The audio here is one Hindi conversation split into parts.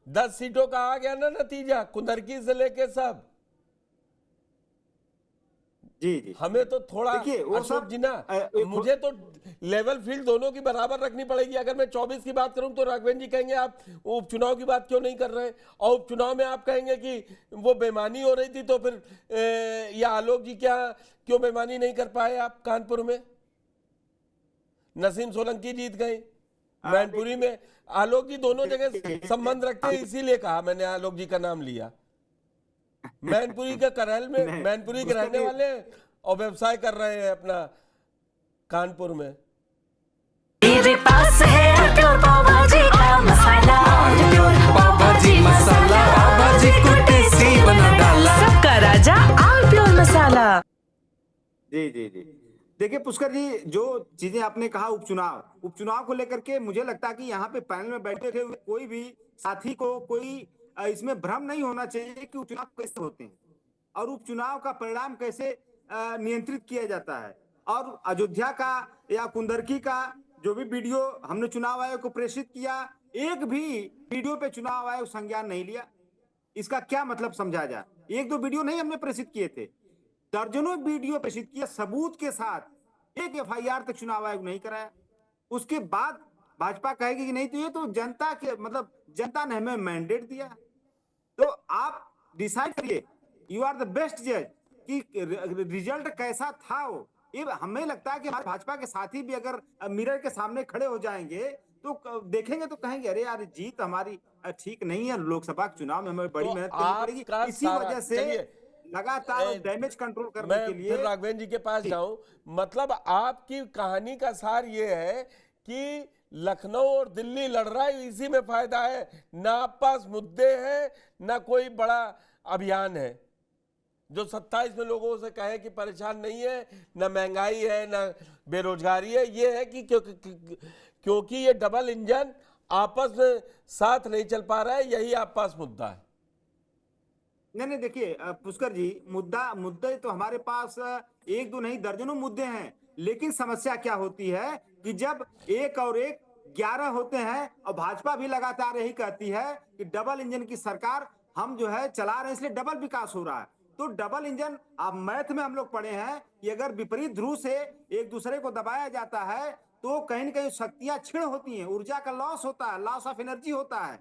10 सीटों का आ गया ना नतीजा, कुंदरकी से लेके सब। जी जी हमें तो थोड़ा देखिए वो अशोक सब जी ना, मुझे तो लेवल फील्ड दोनों की बराबर रखनी पड़ेगी। अगर मैं 24 की बात करूं तो राघवेंद्र जी कहेंगे आप उपचुनाव की बात क्यों नहीं कर रहे, और उपचुनाव में आप कहेंगे कि वो बेईमानी हो रही थी, तो फिर या आलोक जी क्या क्यों बेईमानी नहीं कर पाए आप कानपुर में? नसीम सोलंकी जीत गए मैनपुरी देखिए में। आलोक जी दोनों जगह देखिए, संबंध रखते हैं, इसीलिए कहा मैंने आलोक जी का नाम लिया। मैनपुरी के करहल में, नहीं मैनपुरी के पुष्कर रहने जी, वाले हैं और व्यवसाय कर रहे हैं अपना कानपुर में। मेरे पास है प्योर पाव भाजी का मसाला, प्योर पाव भाजी मसाला, पाव भाजी को टेस्टी बना डाला, सबका राजा आल प्योर मसाला। जी जी जी देखिए पुष्कर जी, जो चीजें आपने कहा उपचुनाव को लेकर के, मुझे लगता है कि यहाँ पे पैनल में बैठे हुए कोई भी साथी को कोई इसमें भ्रम नहीं होना चाहिए कि उपचुनाव कैसे होते हैं और उपचुनाव का परिणाम कैसे नियंत्रित किया जाता है। और अयोध्या का या कुंदरकी का जो भी वीडियो हमने चुनाव आयोग को प्रेषित किया, एक भी वीडियो पे चुनाव आयोग संज्ञान नहीं लिया। इसका क्या मतलब समझा जाए? एक दो वीडियो नहीं हमने प्रेषित किए थे, दर्जनों वीडियो प्रेषित किया सबूत के साथ, एक एफआईआर तक चुनाव आयोग नहीं कराया। उसके बाद भाजपा कहेगी कि नहीं, तो ये तो जनता के मतलब जनता ने हमें मैंडेट दिया। तो आप डिसाइड करिए, यू आर द बेस्ट जज कि रिजल्ट कैसा था वो। ये हमें लगता है कि हमारे भाजपा के साथी भी अगर मिरर के सामने खड़े हो जाएंगे तो देखेंगे तो कहेंगे अरे यार जीत हमारी ठीक नहीं है, लोकसभा के चुनाव में हमें बड़ी तो मेहनत करनी पड़ेगी। आपका इसी सारा, वजह से चलिए लगातार डैमेज कंट्रोल करने के मैं लिए। फिर राघवेंद्र जी के पास जाऊं। मतलब आपकी कहानी का सार ये है कि लखनऊ और दिल्ली लड़ रहा है, इसी में फायदा है, ना आप पास मुद्दे हैं ना कोई बड़ा अभियान है जो 27 में लोगों से कहे कि परेशान नहीं है, ना महंगाई है ना बेरोजगारी है। ये है कि क्योंकि ये डबल इंजन आपस में साथ नहीं चल पा रहा है, यही आप पास मुद्दा है। नहीं देखिए पुष्कर जी, मुद्दे तो हमारे पास एक दो नहीं दर्जनों मुद्दे हैं, लेकिन समस्या क्या होती है कि जब एक और एक 11 होते हैं और भाजपा भी लगातार यही कहती है कि डबल इंजन की सरकार हम जो है चला रहे हैं, इसलिए डबल विकास हो रहा है। तो डबल इंजन, अब मैथ में हम लोग पढ़े हैं कि अगर विपरीत ध्रुव से एक दूसरे को दबाया जाता है तो कहीं ना कहीं शक्तियां क्षीण होती हैं, ऊर्जा का लॉस होता है, लॉस ऑफ एनर्जी होता है।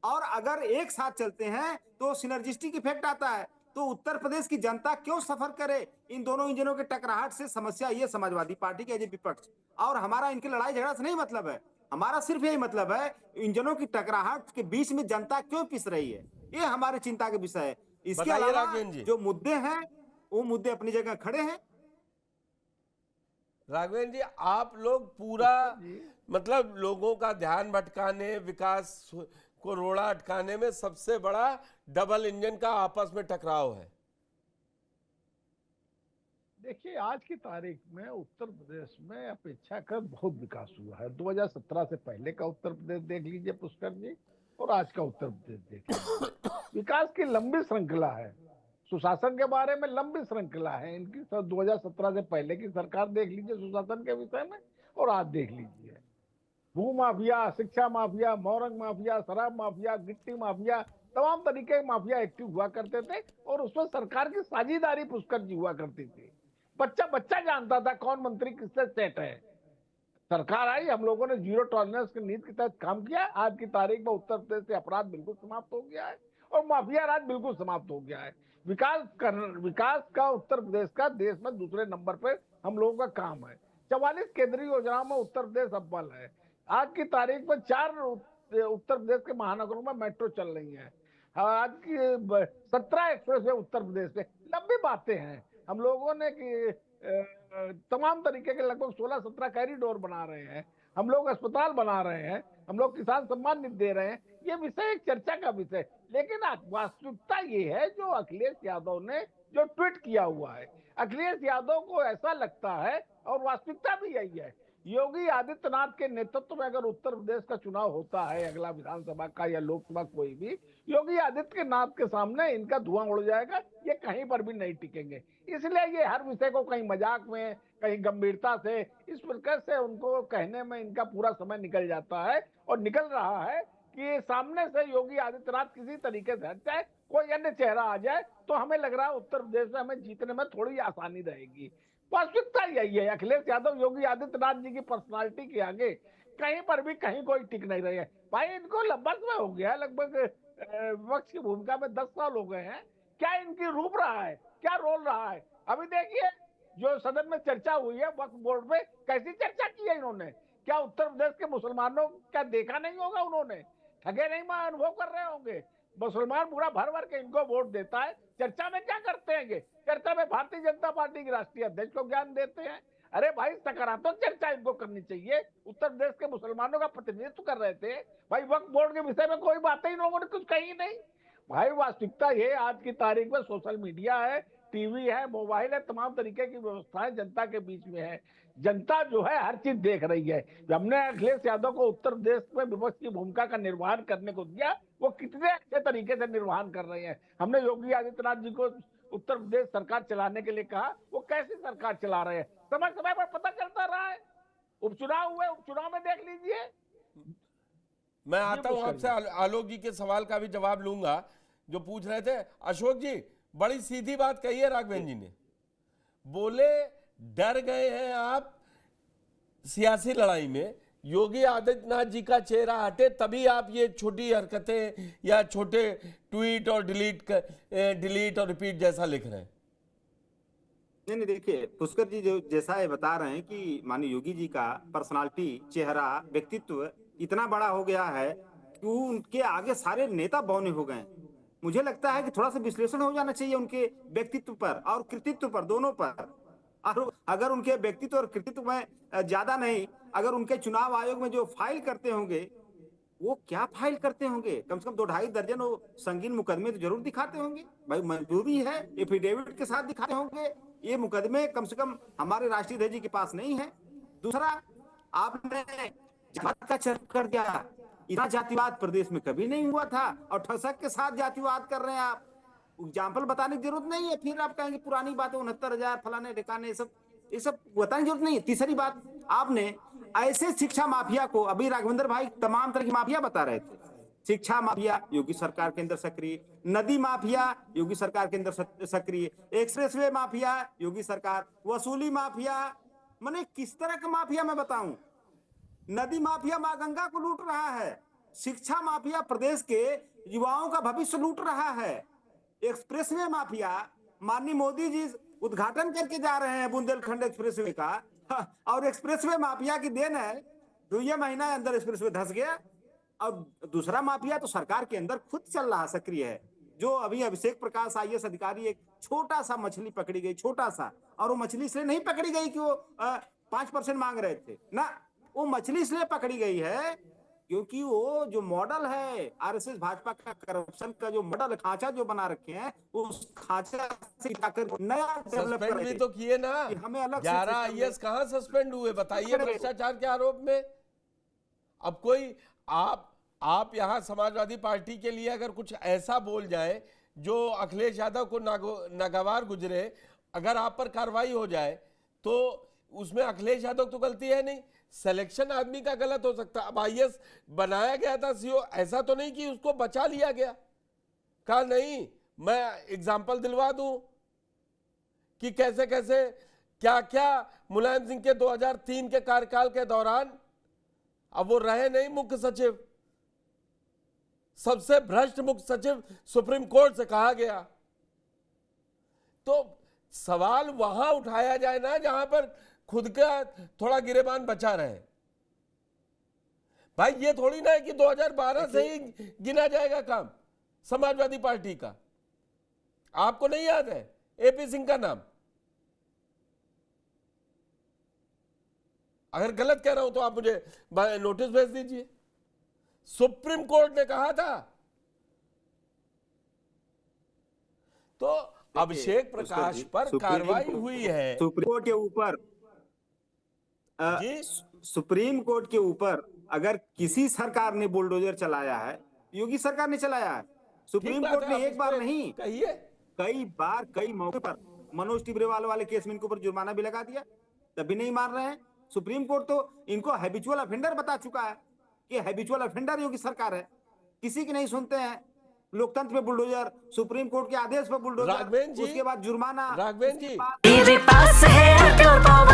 और अगर एक साथ चलते हैं तो सिनर्जिस्टिक इफेक्ट आता है। तो उत्तर प्रदेश की जनता क्यों सफर करे इन दोनों इंजनों के टकराहट से? समस्या ये समाजवादी पार्टी के विपक्ष और हमारा इनकी लड़ाई झगड़ा से नहीं मतलब है, हमारा सिर्फ यही मतलब है इंजनों की टकराहट के बीच में जनता क्यों पिस रही है, ये हमारे चिंता के विषय है। इसके बताइए अलावा राघवेंद्र जी। जो मुद्दे हैं वो मुद्दे अपनी जगह खड़े हैं। राघवेंद्र जी, आप लोग पूरा मतलब लोगों का ध्यान भटकाने, विकास को रोड़ा अटकाने में सबसे बड़ा डबल इंजन का आपस में टकराव है। देखिए आज की तारीख में उत्तर प्रदेश में अपेक्षाकृत बहुत विकास हुआ है। 2017 से पहले का उत्तर प्रदेश देख लीजिए पुष्कर जी, और आज का उत्तर प्रदेश देख लीजिए, विकास की लंबी श्रृंखला है। सुशासन के बारे में लंबी श्रृंखला है इनकी। 2017 से पहले की सरकार देख लीजिए सुशासन के विषय में, और आज देख लीजिए भू माफिया, शिक्षा माफिया, मोरंग माफिया, शराब माफिया, गिट्टी माफिया, तमाम तरीके के माफिया एक्टिव हुआ करते थे और उसमें सरकार की साझेदारी पुष्कर जी हुआ करती थी। बच्चा बच्चा जानता था कौन मंत्री किससे सेट है। सरकार आई, हम लोगों ने जीरो टॉलरेंस की नीति के तहत काम किया। आज की तारीख में उत्तर प्रदेश से अपराध बिल्कुल समाप्त हो गया है और माफिया राज बिल्कुल समाप्त हो गया है। विकास का उत्तर प्रदेश का देश में दूसरे नंबर पर हम लोगों का काम है। 44 केंद्रीय योजनाओं में उत्तर प्रदेश अव्वल है। आज की तारीख में 4 उत्तर प्रदेश के महानगरों में मेट्रो चल रही है। आज की 17 एक्सप्रेस वे उत्तर प्रदेश में। लंबी बातें हैं। हम लोगों ने कि तमाम तरीके के लगभग 16-17 कॉरिडोर बना रहे हैं, हम लोग अस्पताल बना रहे हैं, हम लोग किसान सम्मान निधि दे रहे हैं। ये विषय एक चर्चा का विषय, लेकिन वास्तविकता ये है जो अखिलेश यादव ने जो ट्वीट किया हुआ है, अखिलेश यादव को ऐसा लगता है और वास्तविकता भी यही है, योगी आदित्यनाथ के नेतृत्व में अगर उत्तर प्रदेश का चुनाव होता है, अगला विधानसभा का या लोकसभा कोई भी, योगी आदित्यनाथ के सामने इनका धुआं उड़ जाएगा, ये कहीं पर भी नहीं टिकेंगे। इसलिए ये हर विषय को कहीं मजाक में, कहीं गंभीरता से, इस प्रकार से उनको कहने में इनका पूरा समय निकल जाता है और निकल रहा है। कि सामने से योगी आदित्यनाथ किसी तरीके से हट जाए, कोई अन्य चेहरा आ जाए, तो हमें लग रहा है उत्तर प्रदेश में हमें जीतने में थोड़ी आसानी रहेगी। वास्तविकता यही है, अखिलेश यादव योगी आदित्यनाथ जी की पर्सनालिटी के आगे कहीं पर भी कहीं कोई टिक नहीं रहे हैं। भाई इनको लंबा समय हो गया, लगभग विपक्ष की भूमिका में 10 साल हो गए हैं। क्या इनकी रूप रहा है, क्या रोल रहा है? अभी देखिए जो सदन में चर्चा हुई है वक्फ बोर्ड पे, कैसी चर्चा की है इन्होंने। क्या उत्तर प्रदेश के मुसलमानों क्या देखा नहीं होगा उन्होंने? ठगे नहीं अनुभव कर रहे होंगे? मुसलमान पूरा भर भर के इनको वोट देता है, चर्चा में क्या करते हैं? चर्चा में भारतीय जनता पार्टी के राष्ट्रीय अध्यक्ष को ज्ञान देते हैं। अरे भाई सकारात्मक चर्चा इनको करनी चाहिए। उत्तर प्रदेश के मुसलमानों का प्रतिनिधित्व कर रहे थे भाई, वक्फ बोर्ड के विषय में कोई बातें इन लोगों ने कुछ कही नहीं। भाई वास्तविकता ये आज की तारीख में सोशल मीडिया है, टीवी है, मोबाइल है, तमाम तरीके की व्यवस्थाएं जनता के बीच में है। जनता जो है हर चीज देख रही है। हमने अखिलेश यादव को उत्तर प्रदेश में विपक्ष की भूमिका का निर्वहन करने को दिया, वो कितने अच्छे तरीके से निर्वहन कर रहे हैं। हमने योगी आदित्यनाथ जी को उत्तर प्रदेश सरकार चलाने के लिए कहा, वो कैसी सरकार चला रहे हैं समय समय पर पता चलता रहा है। उपचुनाव हुए, उपचुनाव में देख लीजिए। मैं आता हूं आपसे आलोक जी के सवाल का भी जवाब लूंगा जो पूछ रहे थे। अशोक जी बड़ी सीधी बात कही है राघवेंद्र जी ने, बोले डर गए हैं आप सियासी लड़ाई में, योगी आदित्यनाथ जी का चेहरा हटे तभी आप ये छोटी हरकतें या छोटे ट्वीट और डिलीट और रिपीट जैसा लिख रहे हैं। नहीं देखिए पुष्कर जी जो जैसा ये बता रहे हैं कि माननीय योगी जी का पर्सनालिटी, चेहरा, व्यक्तित्व इतना बड़ा हो गया है कि उनके आगे सारे नेता बौने हो गए। मुझे लगता है कि थोड़ा सा विश्लेषण हो जाना चाहिए उनके व्यक्तित्व पर और कृतित्व पर, दोनों पर। और अगर उनके व्यक्तित्व और कृतित्व में ज्यादा नहीं, अगर उनके चुनाव आयोग में जो फाइल करते होंगे वो क्या फाइल करते होंगे, कम से कम 2-2.5 दर्जन वो संगीन मुकदमे तो जरूर दिखाते होंगे। भाई मंजूरी है, एफिडेविट के साथ दिखाते होंगे। ये मुकदमे कम से कम हमारे राष्ट्रीय अध्यक्ष जी के पास नहीं है। दूसरा, आपने जात का चर्चा कर दिया। इतना जातिवाद प्रदेश में कभी नहीं हुआ था और ठसक के साथ जातिवाद कर रहे हैं आप। एग्जाम्पल बताने की जरूरत नहीं है, फिर आप कहेंगे पुरानी बातें 69,000 फलाने ठिकाने, ये सब बताने की जरूरत नहीं है। तीसरी बात, आपने ऐसे शिक्षा माफिया को, अभी राघवेंद्र भाई तमाम तरह की माफिया बता रहे थे। शिक्षा माफिया योगी सरकार के अंदर सक्रिय, नदी माफिया योगी सरकार के अंदर सक्रिय, एक्सप्रेसवे माफिया योगी सरकार, वसूली माफिया, माने किस तरह का माफिया मैं बताऊं। नदी माफिया मां गंगा को लूट रहा है, शिक्षा माफिया प्रदेश के युवाओं का भविष्य लूट रहा है, एक्सप्रेसवे माफिया माननीय मोदी जी उद्घाटन करके जा रहे हैं बुंदेलखंड एक्सप्रेसवे का, और एक्सप्रेसवे माफिया की देन है 2 महीना अंदर एक्सप्रेसवे धंस गया। और दूसरा माफिया तो सरकार के अंदर खुद चल रहा, सक्रिय है। जो अभी अभिषेक प्रकाश IAS अधिकारी, एक छोटा सा मछली पकड़ी गई, छोटा सा, और वो मछली इसलिए नहीं पकड़ी गई कि वो 5% मांग रहे थे ना, वो मछली इसलिए पकड़ी गई है क्योंकि वो जो मॉडल है RSS भाजपा का करप्शन का जो मॉडल खांचा जो बना रखे हैं, उस खांचा से जाकर नया डेवलप कर रहे थे। तो किए ना, हमें अलग 11 IAS कहां सस्पेंड हुए बताइए भ्रष्टाचार के आरोप में। अब कोई आप यहां समाजवादी पार्टी के लिए अगर कुछ ऐसा बोल जाए जो अखिलेश यादव को नागवार गुजरे, अगर आप पर कार्रवाई हो जाए तो उसमें अखिलेश यादव तो गलती है नहीं, सिलेक्शन आदमी का गलत हो सकता। अब IAS बनाया गया था CO, ऐसा तो नहीं कि उसको बचा लिया गया। कहा नहीं, मैं एग्जाम्पल दिलवा दूं कि कैसे कैसे क्या क्या मुलायम सिंह के 2003 के कार्यकाल के दौरान, अब वो रहे नहीं मुख्य सचिव, सबसे भ्रष्ट मुख्य सचिव सुप्रीम कोर्ट से कहा गया। तो सवाल वहां उठाया जाए ना जहां पर खुद का थोड़ा गिरेबान बचा रहे। भाई ये थोड़ी ना है कि 2012 से ही गिना जाएगा काम समाजवादी पार्टी का। आपको नहीं याद है AP सिंह का नाम? अगर गलत कह रहा हूं तो आप मुझे नोटिस भेज दीजिए। सुप्रीम कोर्ट ने कहा था। तो अभिषेक प्रकाश पर कार्रवाई हुई है सुप्रीम कोर्ट के ऊपर। सुप्रीम कोर्ट के ऊपर अगर किसी सरकार ने बुलडोजर चलाया है, योगी सरकार ने चलाया है। सुप्रीम कोर्ट ने एक बार नहीं, कहिए कई बार कई मौके पर मनोज टिब्रेवाल वाले केस में इनके ऊपर जुर्माना भी लगा दिया, तब भी नहीं मान रहे हैं। सुप्रीम कोर्ट तो इनको हैबिचुअल ऑफेंडर बता चुका है कि हैबिचुअल ऑफेंडर योगी सरकार है। किसी की नहीं सुनते हैं। लोकतंत्र पे बुलडोजर, सुप्रीम कोर्ट के आदेश पर बुलडोजर, राघवेंद्र जी, उसके बाद जुर्माना, राघवेंद्र उसके जी, बाद मेरे पास है प्योर पाव